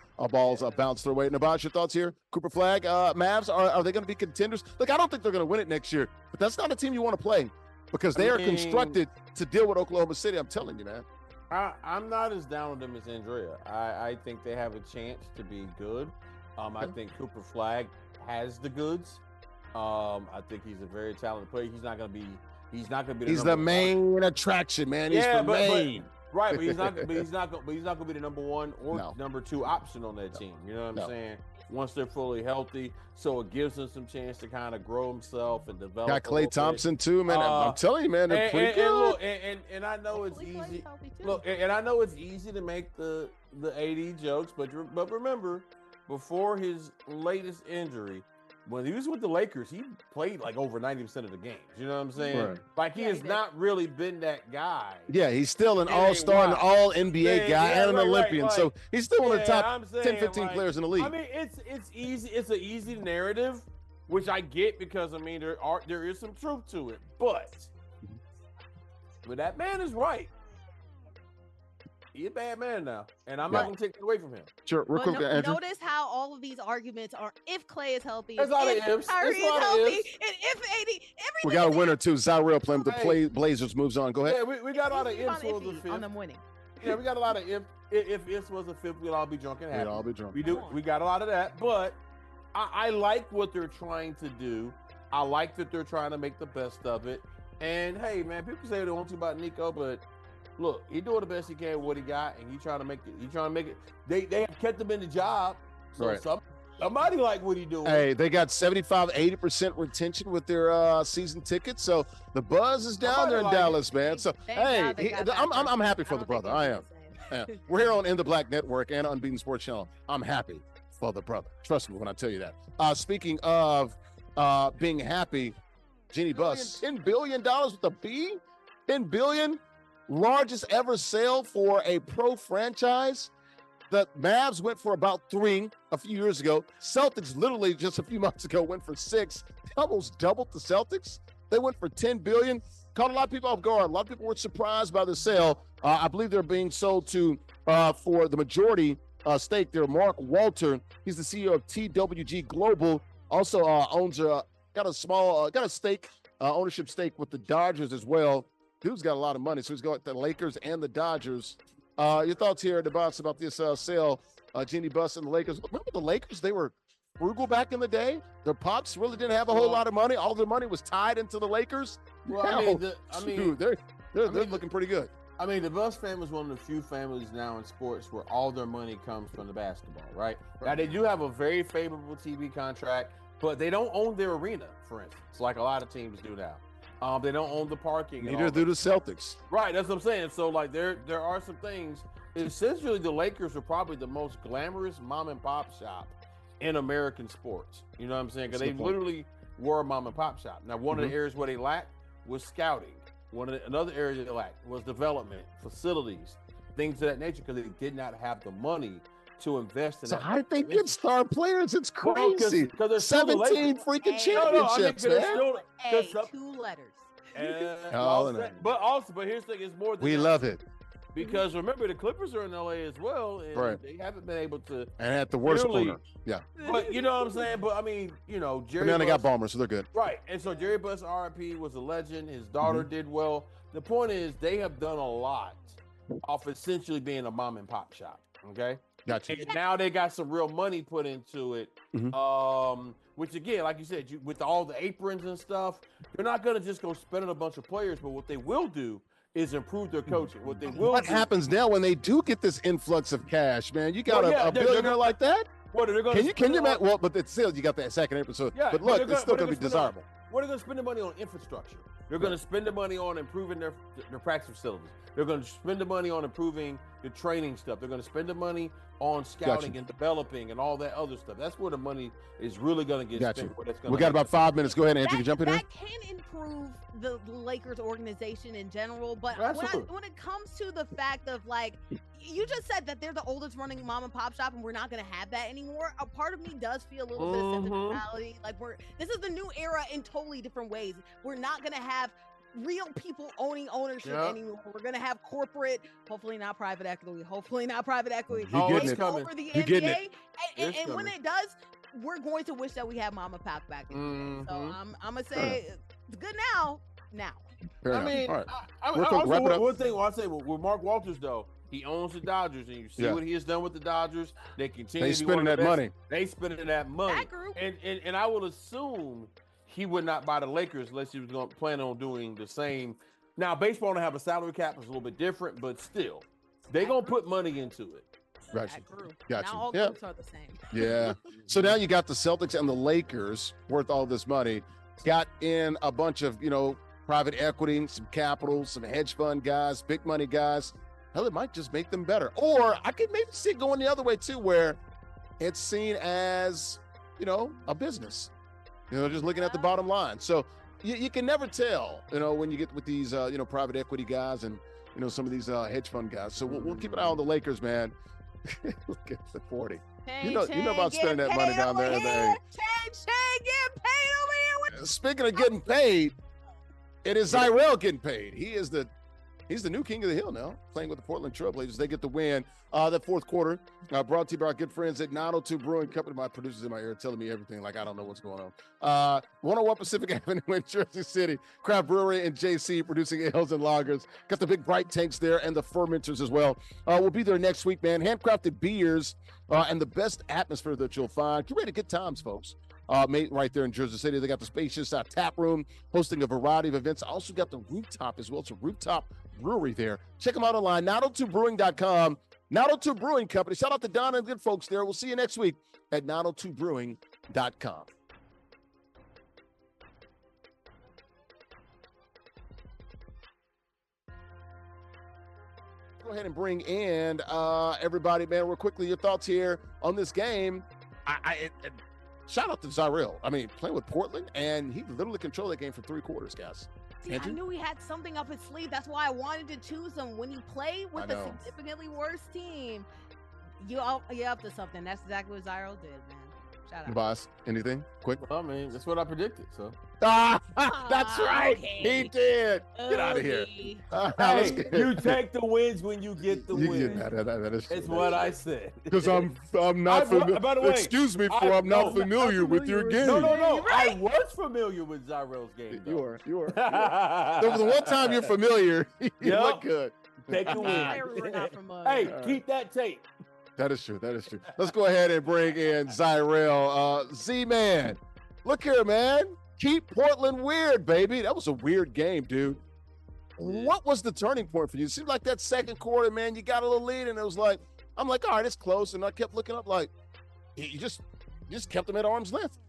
bounce their way. Nubyjas, your thoughts here? Cooper Flagg, Mavs, are they going to be contenders? Look, I don't think they're going to win it next year, but that's not a team you want to play because they are constructed to deal with Oklahoma City. I'm telling you, man. I'm not as down with them as Andrea. I think they have a chance to be good. I think Cooper Flagg has the goods. I think he's a very talented player. He's not going to be. He's the main attraction, man. He's the main. Right, but he's not going to be the number 1 or number 2 option on that team. You know what I'm saying? Once they're fully healthy, so it gives him some chance to kind of grow himself and develop. Got Klay Thompson too, man. I'm telling you, man, they're pretty good. And I know it's easy. Look, and I know it's easy to make the AD jokes, but remember, before his latest injury, when he was with the Lakers, he played like over 90% of the games. You know what I'm saying? Right. Like he has not really been that guy. Yeah, he's still an all-star, an all-NBA guy, and an Olympian. Like, so he's still one of the top 10, 15 players in the league. I mean, it's easy. It's an easy narrative, which I get because I mean there is some truth to it. But that man is right. He's a bad man now, and I'm not going to take it away from him. Sure. Real quick, Andrew. Notice how all of these arguments are if Klay is healthy, if Kyrie is healthy, and if AD. We got a winner, too. JustZyrell playing with the Blazers. Moves on. Go ahead. Yeah, we got a lot of ifs was a fifth. On them winning. Yeah, we got a lot of if this was a fifth, we'd all be drunk and happy. We'd all be drunk. We got a lot of that, but I like what they're trying to do. I like that they're trying to make the best of it. And, hey, man, people say they want to about Nico, but look, he doing the best he can with what he got, and he trying to make it. They have kept him in the job, so somebody like what he doing. Hey, they got 75-80% retention with their season tickets, so the buzz is down there in Dallas, man. So I'm happy for the brother. I am. Yeah. We're here on In the Black Network and Unbeaten Sports Channel. I'm happy for the brother. Trust me when I tell you that. Speaking of being happy, Jeannie Buss, $10 billion with a B, $10 billion. Largest ever sale for a pro franchise. The Mavs went for about 3 a few years ago. Celtics literally just a few months ago went for 6. They almost doubled the Celtics. They went for $10 billion. Caught a lot of people off guard. A lot of people were surprised by the sale. I believe they're being sold to for the majority stake there. Mark Walter, he's the CEO of TWG Global. Also owns got a stake, ownership stake with the Dodgers as well. dude's got a lot of money, so he's going to the Lakers and the Dodgers. Your thoughts here, DeBoss, about this sale, Jeannie Buss and the Lakers. Remember the Lakers? They were frugal back in the day. Their pops really didn't have a whole lot of money. All their money was tied into the Lakers. Well, they're looking pretty good. I mean, the Buss family is one of the few families now in sports where all their money comes from the basketball, right? Now, they do have a very favorable TV contract, but they don't own their arena, for instance, like a lot of teams do now. They don't own the parking. Neither do the Celtics. Right, that's what I'm saying. So, like, there are some things. Essentially, the Lakers are probably the most glamorous mom-and-pop shop in American sports. You know what I'm saying? Because they literally were a mom-and-pop shop. Now, one of the areas where they lacked was scouting. Another area they lacked was development, facilities, things of that nature, because they did not have the money to invest in. So how did they get star players? It's crazy. Because there's 17 freaking championships, man. Two letters. But here's the thing: it's more than we that. love it. Because remember, the Clippers are in LA as well, and they haven't been able to. And at the worst corner, yeah. But you know what I'm saying. But I mean, Jerry. But now they got Ballmer, so they're good. Right, and so Jerry Buss, RIP, was a legend. His daughter did well. The point is, they have done a lot off essentially being a mom and pop shop. Okay, gotcha. And now they got some real money put into it. Which again, like you said, with all the aprons and stuff, they're not gonna just go spend on a bunch of players. But what they will do is improve their coaching. What happens now when they do get this influx of cash, man? You got a billionaire like that? What are they going to Can you imagine? Well, but it's still, you got that second episode. Yeah, but look, it's still going to be desirable. What are they going to spend the money on? Infrastructure. They're going to spend the money on improving their practice facilities. They're going to spend the money on improving the training stuff. They're going to spend the money on scouting and developing and all that other stuff. That's where the money is really going to get spent. We got about 5 minutes. Go ahead, Andrea, jump in here. That can improve the Lakers organization in general, but when it comes to the fact of, like, you just said that they're the oldest running mom and pop shop and we're not going to have that anymore. A part of me does feel a little bit of sentimentality. Like, this is the new era in totally different ways. We're not going to have real people owning ownership anymore. We're going to have corporate, hopefully not private equity, it's coming over the NBA. And when it does, we're going to wish that we had mom and pop back in. So I'm going to say it's good now. I mean, one thing I'll say with Mark Walters, though, he owns the Dodgers, and you see what he has done with the Dodgers. They continue. They spending that money. They spending that money. And I will assume he would not buy the Lakers unless he was going to plan on doing the same. Now, baseball don't have a salary cap; it's a little bit different, but still, they're gonna put money into it. Gotcha. Now all groups are the same. Yeah. So now you got the Celtics and the Lakers worth all this money. Got in a bunch of private equity, some capital, some hedge fund guys, big money guys. Hell, it might just make them better. Or I could maybe see it going the other way too, where it's seen as, a business. Just looking at the bottom line. So you can never tell, when you get with these, private equity guys and, some of these hedge fund guys. So we'll keep an eye on the Lakers, man. Look at the 40. You know about spending that money down there. Getting paid over here. Speaking of getting paid, it is JustZyrell getting paid. He's the new king of the hill now, playing with the Portland Trailblazers. They get the win. The fourth quarter, brought to you by our good friends at 902 Brewing Company. My producers in my ear telling me everything like I don't know what's going on. 101 Pacific Avenue in Jersey City. Craft Brewery and JC producing ales and lagers. Got the big bright tanks there and the fermenters as well. We'll be there next week, man. Handcrafted beers and the best atmosphere that you'll find. Get ready to good times, folks. Made right there in Jersey City. They got the spacious tap room, hosting a variety of events. Also got the rooftop as well. It's a rooftop brewery there. Check them out online, 902brewing.com. 902 Brewing Company. Shout out to Don and good folks there. We'll see you next week at 902brewing.com. Go ahead and bring in everybody, man, real quickly. Your thoughts here on this game. Shout out to JustZyrell. I mean, playing with Portland, and he literally controlled that game for 3 quarters, guys. See, I knew he had something up his sleeve. That's why I wanted to choose him. When he played with a significantly worse team, you're up to something. That's exactly what JustZyrell did, man. Shout out. Boss, anything? Quick. Well, I mean, that's what I predicted, so. That's right. Okay. He did. Get out of here. Hey, you take the wins when you get the wins. That is true. It's what I said. Because I'm not familiar. By the way, excuse me for I'm not familiar with your game. No. I was was familiar with Zyrell's game. You are. The one time you're familiar, you look good. Take the We were not win. familiar. Hey, keep that tape. That is true. Let's go ahead and bring in Zyrell. Z-Man, look here, man. Keep Portland weird, baby. That was a weird game, dude. What was the turning point for you? It seemed like that second quarter, man, you got a little lead, and it was like, I'm like, all right, it's close. And I kept looking up like, you just kept them at arm's length.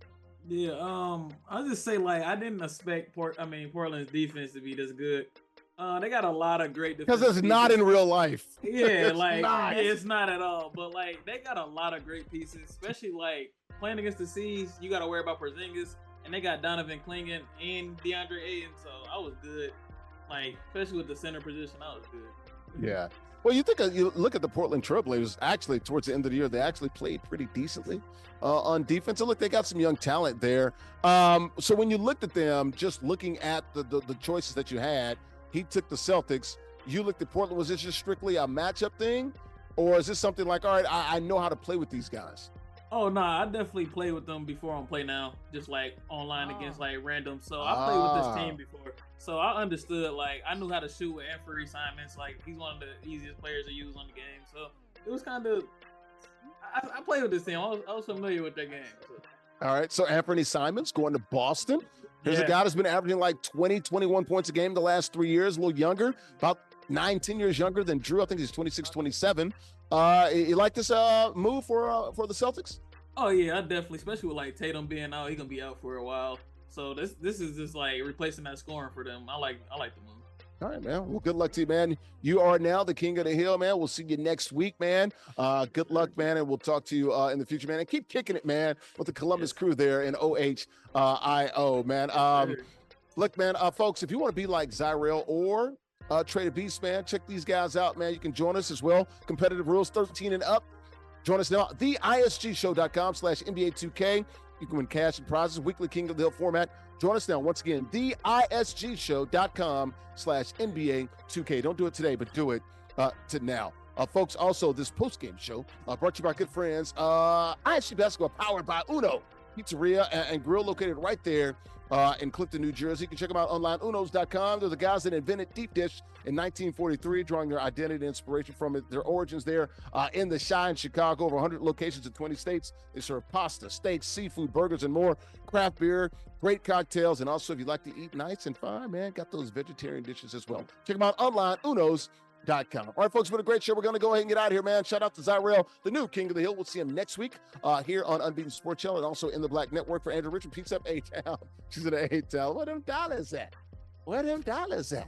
Yeah, I'll just say, like, I didn't expect Portland's defense to be this good. They got a lot of great defense. Because it's not in real life. Yeah, it's not at all. But, like, they got a lot of great pieces, especially, like, playing against the Seas, you got to worry about Porzingis, and they got Donovan Clingan and DeAndre Ayton, so I was good. Like, especially with the center position, I was good. Yeah. Well, you look at the Portland Trailblazers, actually, towards the end of the year, they actually played pretty decently on defense. And look, they got some young talent there. So when you looked at them, just looking at the choices that you had, he took the Celtics. You looked at Portland. Was this just strictly a matchup thing? Or is this something like, all right, I know how to play with these guys? Oh, no, I definitely played with them before on Play Now, just like online against like random. So I played with this team before. So I understood, like, I knew how to shoot with Anthony Simons. Like, he's one of the easiest players to use on the game. So it was kind of, I played with this team. I was familiar with their game. So. All right, so Anthony Simons going to Boston. Here's a guy that's been averaging like 20, 21 points a game the last 3 years, a little younger, about 9-10 years younger than Drew. I think he's 26, 27. You like this move for the Celtics? Oh, yeah, I definitely, especially with like Tatum being out, he's going to be out for a while. So this is just like replacing that scoring for them. I like the move. All right, man. Well, good luck to you, man. You are now the king of the hill, man. We'll see you next week, man. Good luck, man, and we'll talk to you in the future, man. And keep kicking it, man, with the Columbus crew there in OHIO, man. Look, man, folks, if you want to be like Zyrell or TreyDaBeast, man, check these guys out, man. You can join us as well. Competitive rules, 13 and up. Join us now, theisgshow.com/NBA2K. You can win cash and prizes, weekly King of the Hill format. Join us now, once again, theisgshow.com/NBA2K. Don't do it today, but do it to now. Folks, also, this post-game show brought to you by good friends, ISG Basketball, powered by Uno Pizzeria and Grill, located right there in Clifton, New Jersey. You can check them out online, unos.com. They're the guys that invented deep dish in 1943, drawing their identity and inspiration from it. Their origins there in the Chi in Chicago, over 100 locations in 20 states. They serve pasta, steaks, seafood, burgers, and more. Craft beer, great cocktails, and also if you like to eat nice and fine, man, got those vegetarian dishes as well. Check them out online, unos.com. All right, folks, been a great show. We're going to go ahead and get out of here, man. Shout out to Zyrell, the new King of the Hill. We'll see him next week here on Unbeaten Sports Channel and also in the Black Network. For Andrea, Richmond, Pete's up A-Town. She's in the A-Town. Where them dollars at? I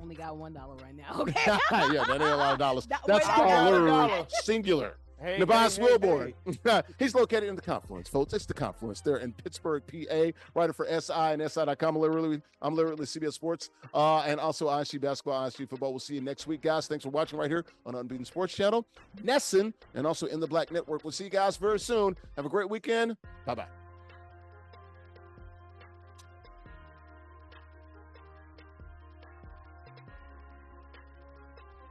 only got $1 right now. Okay. Yeah, that ain't a lot of dollars. That's called singular. Hey, Nubyjas Wilborn. hey. He's located in the Confluence, folks. It's the Confluence. They're in Pittsburgh, PA. Writer for SI and SI.com. I'm literally CBS Sports and also ISG Basketball, ISG Football. We'll see you next week, guys. Thanks for watching right here on Unbeaten Sports Channel, Nesson, and also in the Black Network. We'll see you guys very soon. Have a great weekend. Bye-bye.